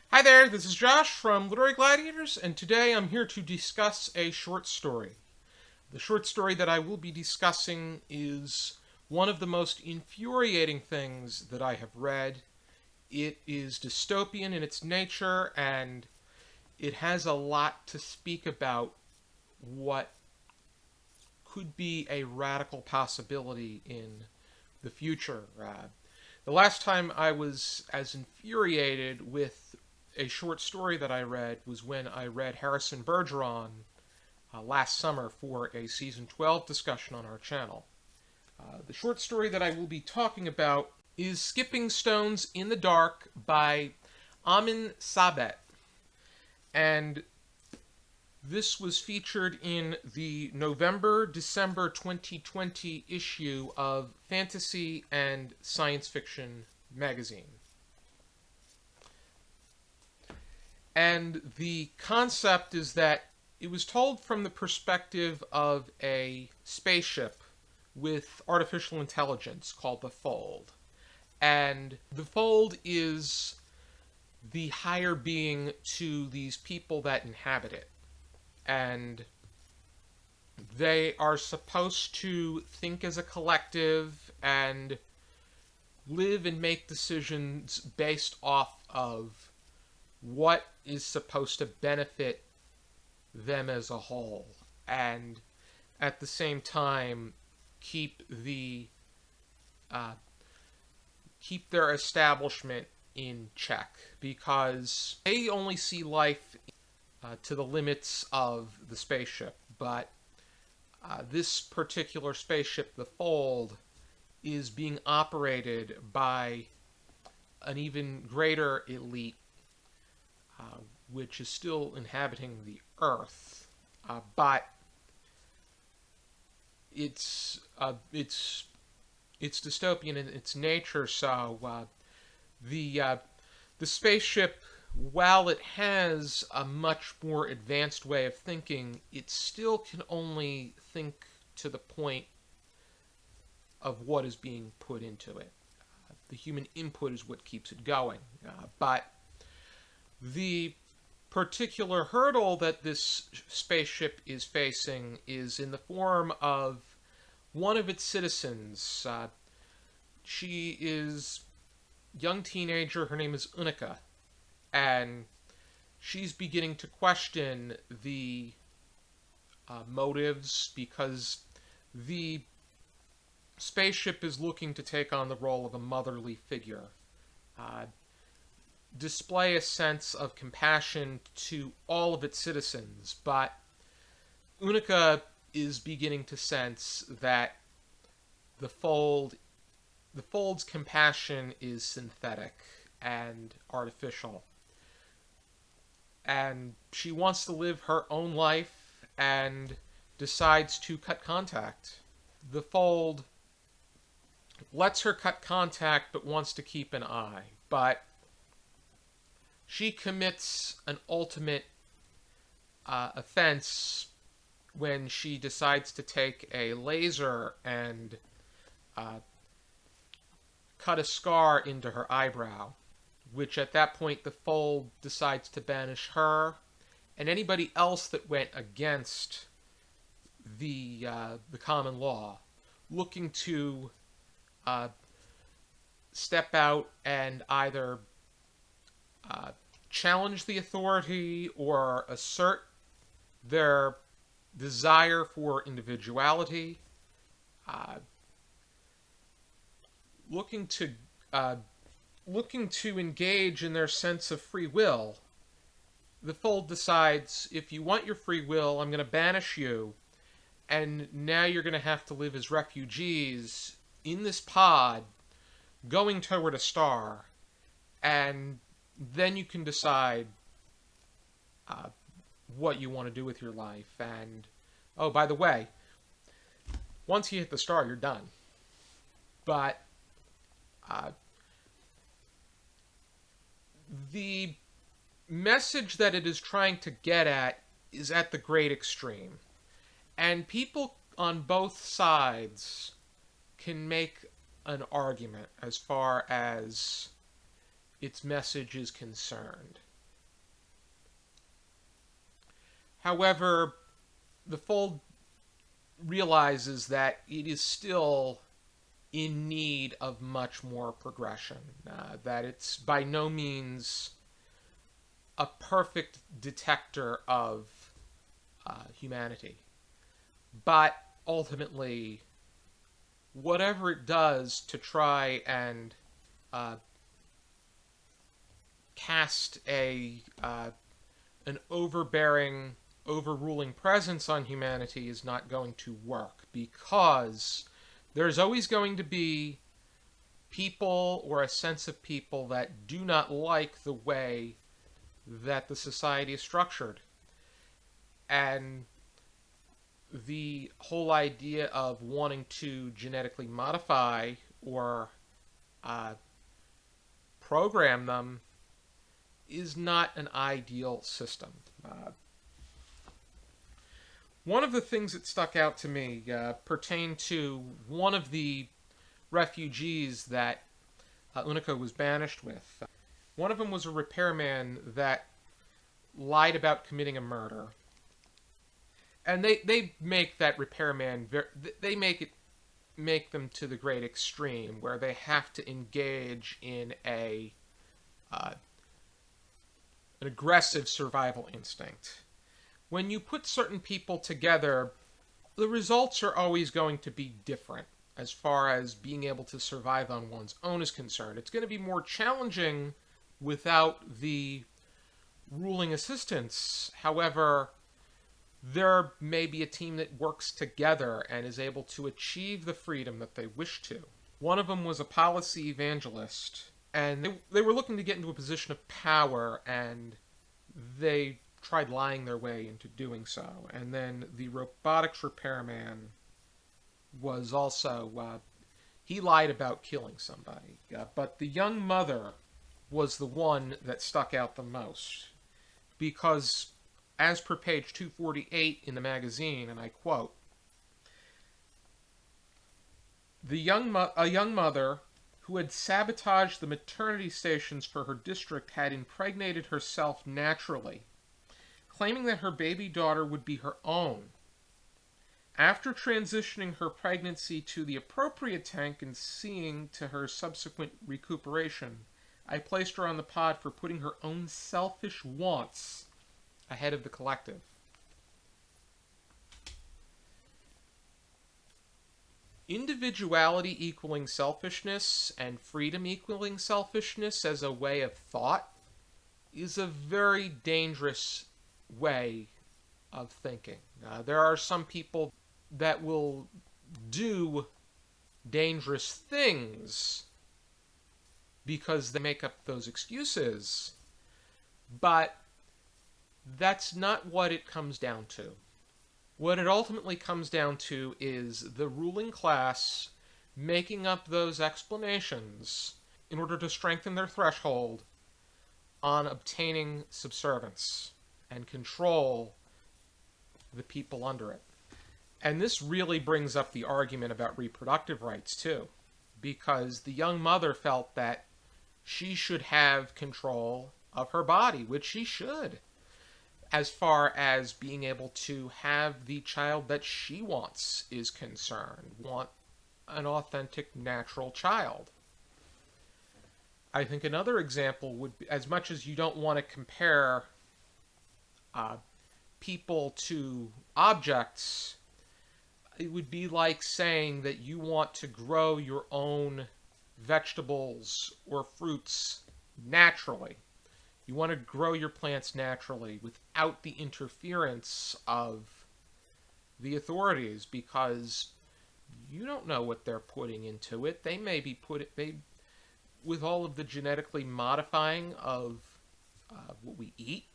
Hi there, this is Josh from Literary Gladiators, and today I'm here to discuss a short story. The short story that I will be discussing is one of the most infuriating things that I have read. It is dystopian in its nature, and it has a lot to speak about what could be a radical possibility in the future. The last time I was as infuriated with a short story that I read was when I read Harrison Bergeron last summer for a season 12 discussion on our channel. The short story that I will be talking about is Skipping Stones in the Dark by Amman Sabet. And this was featured in the November-December 2020 issue of Fantasy and Science Fiction magazine. And the concept is that it was told from the perspective of a spaceship with artificial intelligence called the Fold. And the Fold is the higher being to these people that inhabit it. And they are supposed to think as a collective and live and make decisions based off of what is supposed to benefit them as a whole, and at the same time keep their establishment in check, because they only see life to the limits of the spaceship. But this particular spaceship, the Fold, is being operated by an even greater elite, which is still inhabiting the Earth, but it's dystopian in its nature. So the spaceship, while it has a much more advanced way of thinking, it still can only think to the point of what is being put into it. The human input is what keeps it going. But the particular hurdle that this spaceship is facing is in the form of one of its citizens. She is a young teenager. Her name is Unica. And she's beginning to question the motives, because the spaceship is looking to take on the role of a motherly figure. Display a sense of compassion to all of its citizens, but Unica is beginning to sense that the Fold's compassion is synthetic and artificial. And she wants to live her own life and decides to cut contact. The Fold lets her cut contact but wants to keep an eye. But she commits an ultimate offense when she decides to take a laser and cut a scar into her eyebrow, which at that point the Fold decides to banish her and anybody else that went against the common law, looking to step out and either challenge the authority or assert their desire for individuality, looking to engage in their sense of free will. The Fold decides, if you want your free will, I'm going to banish you, and now you're going to have to live as refugees in this pod going toward a star, and then you can decide what you want to do with your life. And, oh, by the way, once you hit the star, you're done. But the message that it is trying to get at is at the great extreme. And people on both sides can make an argument as far as its message is concerned. However, the fold realizes that it is still in need of much more progression, that it's by no means a perfect detector of humanity. But ultimately, whatever it does to try and uh, cast an overbearing, overruling presence on humanity is not going to work, because there's always going to be people or a sense of people that do not like the way that the society is structured. And the whole idea of wanting to genetically modify or uh, program them is not an ideal system. One of the things that stuck out to me pertained to one of the refugees that Unica was banished with. One of them was a repairman that lied about committing a murder. And they make that repairman, they make them to the great extreme, where they have to engage in an aggressive survival instinct. When you put certain people together, the results are always going to be different as far as being able to survive on one's own is concerned. It's going to be more challenging without the ruling assistance. However, there may be a team that works together and is able to achieve the freedom that they wish to. One of them was a policy evangelist, and they were looking to get into a position of power, and they tried lying their way into doing so. And then the robotics repairman was also, he lied about killing somebody. But the young mother was the one that stuck out the most, because as per page 248 in the magazine, and I quote, a young mother who had sabotaged the maternity stations for her district had impregnated herself naturally, claiming that her baby daughter would be her own. After transitioning her pregnancy to the appropriate tank and seeing to her subsequent recuperation, I placed her on the pod for putting her own selfish wants ahead of the collective. Individuality equaling selfishness and freedom equaling selfishness as a way of thought is a very dangerous way of thinking. There are some people that will do dangerous things because they make up those excuses, but that's not what it comes down to. What it ultimately comes down to is the ruling class making up those explanations in order to strengthen their threshold on obtaining subservience and control the people under it. And this really brings up the argument about reproductive rights, too, because the young mother felt that she should have control of her body, which she should, as far as being able to have the child that she wants is concerned, want an authentic, natural child. I think another example would be, as much as you don't want to compare people to objects, it would be like saying that you want to grow your own vegetables or fruits naturally. You want to grow your plants naturally without the interference of the authorities, because you don't know what they're putting into it. They may be with all of the genetically modifying of what we eat.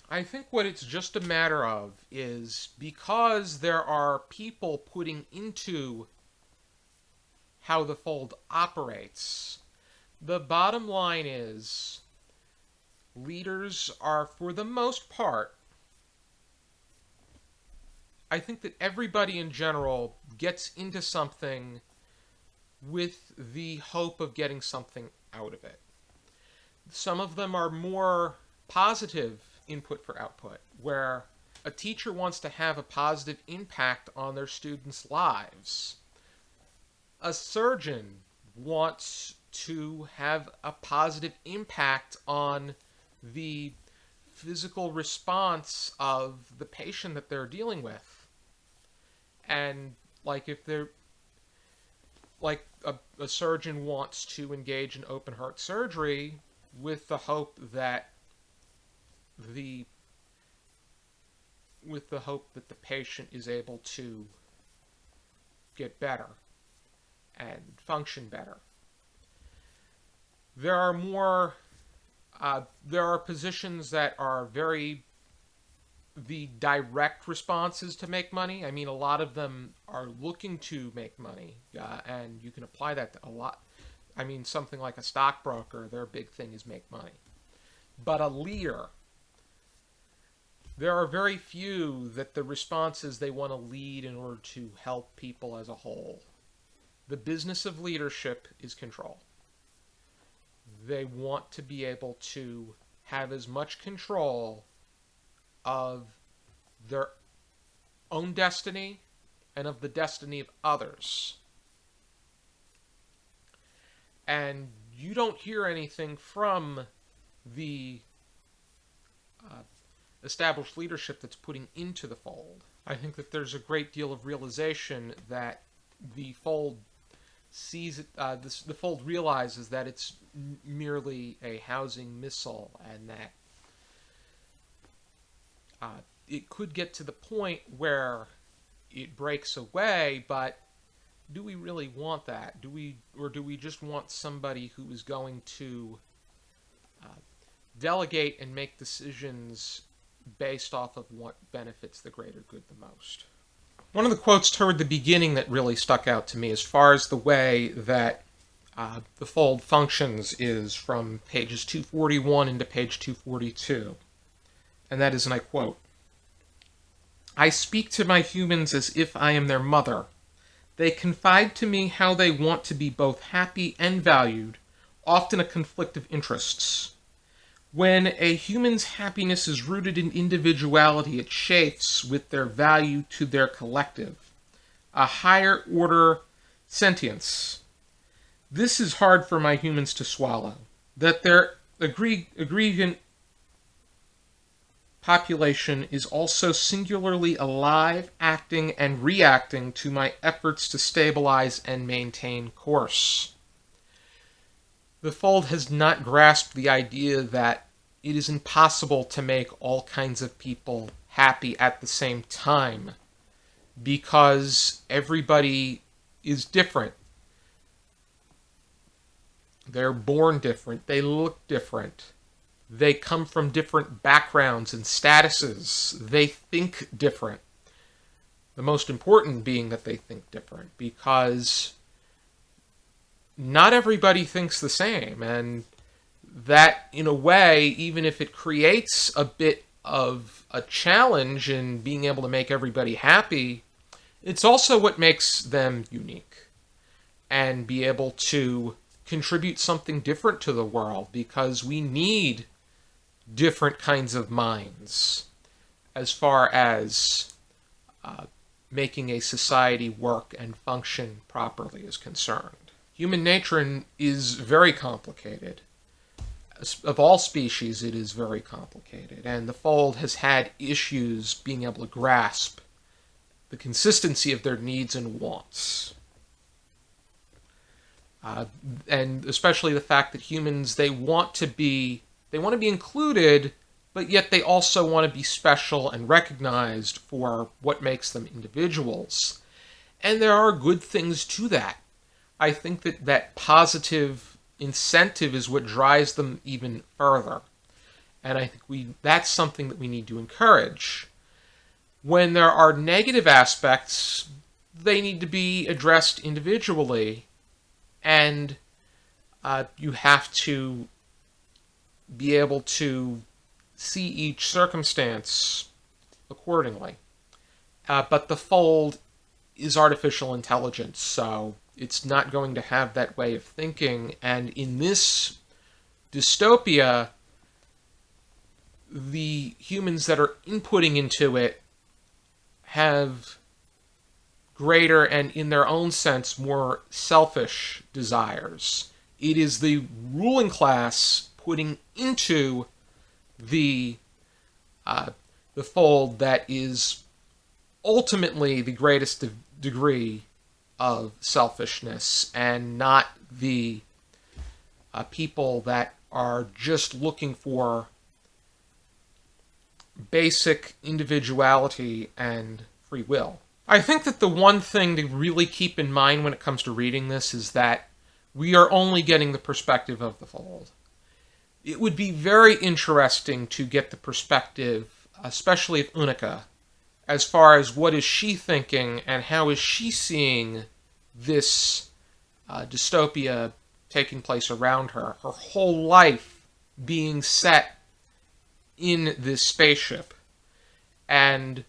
I think what it's just a matter of is, because there are people putting into how the fold operates, the bottom line is leaders are, for the most part, I think that everybody in general gets into something with the hope of getting something out of it. Some of them are more positive input for output, where a teacher wants to have a positive impact on their students' lives. A surgeon wants to have a positive impact on the physical response of the patient that they're dealing with. And like if they're like a surgeon wants to engage in open heart surgery with the hope that the patient is able to get better and function better. There are positions that are the direct responses to make money. I mean, a lot of them are looking to make money, and you can apply that to a lot. I mean, something like a stockbroker, their big thing is make money. But a leader, there are very few that the response is they want to lead in order to help people as a whole. The business of leadership is control. They want to be able to have as much control of their own destiny and of the destiny of others. And you don't hear anything from the established leadership that's putting into the fold. I think that there's a great deal of realization that the fold sees it, the fold realizes that it's merely a housing missile, and that it could get to the point where it breaks away, but do we really want that? Do we just want somebody who is going to delegate and make decisions based off of what benefits the greater good the most? One of the quotes toward the beginning that really stuck out to me as far as the way that the fold functions is from pages 241 into page 242. And that is, and I quote, "I speak to my humans as if I am their mother. They confide to me how they want to be both happy and valued, often a conflict of interests. When a human's happiness is rooted in individuality, it chafes with their value to their collective, a higher order sentience. This is hard for my humans to swallow, that their aggregate population is also singularly alive, acting, and reacting to my efforts to stabilize and maintain course." The fold has not grasped the idea that it is impossible to make all kinds of people happy at the same time, because everybody is different. They're born different. They look different. They come from different backgrounds and statuses. They think different. The most important being that they think different, because not everybody thinks the same. And that, in a way, even if it creates a bit of a challenge in being able to make everybody happy, it's also what makes them unique and be able to contribute something different to the world, because we need different kinds of minds as far as making a society work and function properly is concerned. Human nature is very complicated. Of all species, it is very complicated, and the fold has had issues being able to grasp the consistency of their needs and wants. And especially the fact that humans, they want to be included, but yet they also want to be special and recognized for what makes them individuals. And there are good things to that. I think that positive incentive is what drives them even further. And I think that's something that we need to encourage. When there are negative aspects, they need to be addressed individually, and you have to be able to see each circumstance accordingly. But the fold is artificial intelligence, so It's not going to have that way of thinking. And in this dystopia, the humans that are inputting into it have greater and, in their own sense, more selfish desires. It is the ruling class putting into the fold that is ultimately the greatest degree of selfishness, and not the people that are just looking for basic individuality and free will. I think that the one thing to really keep in mind when it comes to reading this is that we are only getting the perspective of the fold. It would be very interesting to get the perspective, especially of Unica, as far as what is she thinking and how is she seeing this dystopia taking place around her. Her whole life being set in this spaceship. And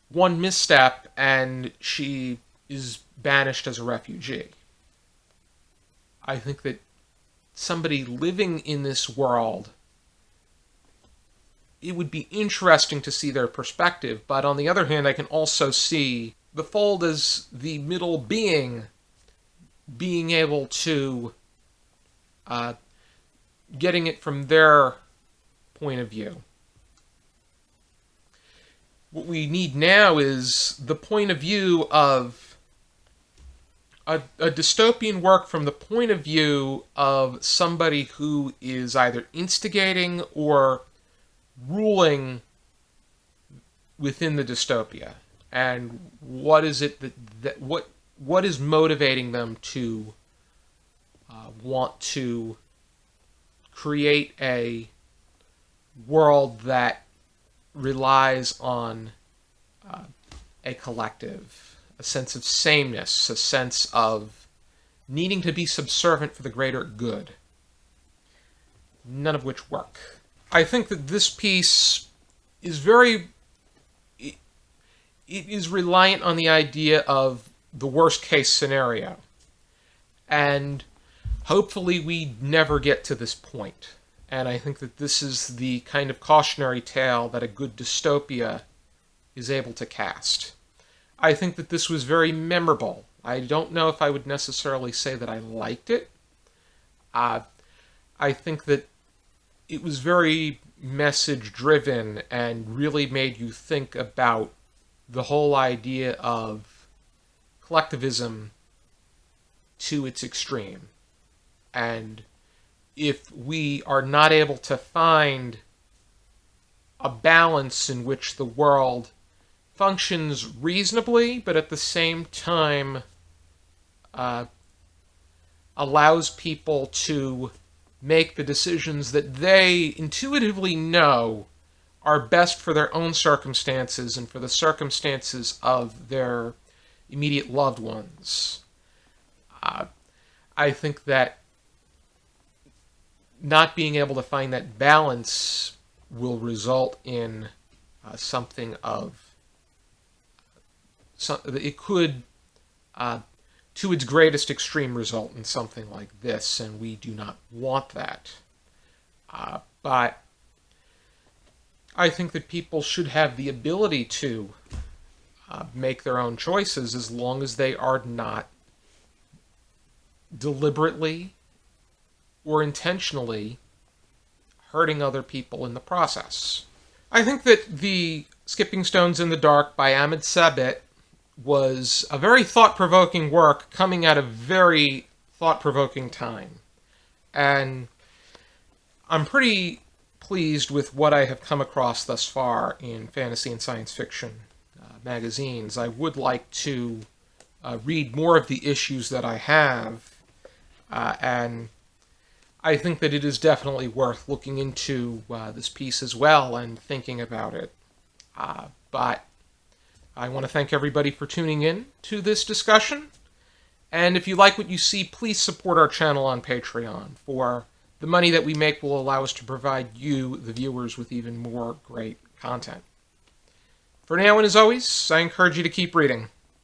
one misstep and she is banished as a refugee. I think that somebody living in this world, it would be interesting to see their perspective, but on the other hand, I can also see the fold as the middle being able to getting it from their point of view. What we need now is the point of view of a dystopian work from the point of view of somebody who is either instigating or ruling within the dystopia. And what is it what is motivating them to want to create a world that relies on a collective, a sense of sameness, a sense of needing to be subservient for the greater good, none of which work. I think that this piece is it is reliant on the idea of the worst case scenario. And hopefully we never get to this point. And I think that this is the kind of cautionary tale that a good dystopia is able to cast. I think that this was very memorable. I don't know if I would necessarily say that I liked it. I think that it was very message-driven and really made you think about the whole idea of collectivism to its extreme. And if we are not able to find a balance in which the world functions reasonably, but at the same time allows people to make the decisions that they intuitively know are best for their own circumstances and for the circumstances of their immediate loved ones. I think that not being able to find that balance will result in something of... it could, to its greatest extreme, result in something like this, and we do not want that. But I think that people should have the ability to make their own choices as long as they are not deliberately or intentionally hurting other people in the process. I think that the Skipping Stones in the Dark by Ahmed Sabet was a very thought-provoking work coming at a very thought-provoking time. And I'm pretty pleased with what I have come across thus far in fantasy and science fiction magazines. I would like to read more of the issues that I have, and I think that it is definitely worth looking into this piece as well and thinking about it. But I want to thank everybody for tuning in to this discussion. And if you like what you see, please support our channel on Patreon. For the money that we make will allow us to provide you, the viewers, with even more great content. For now, and as always, I encourage you to keep reading.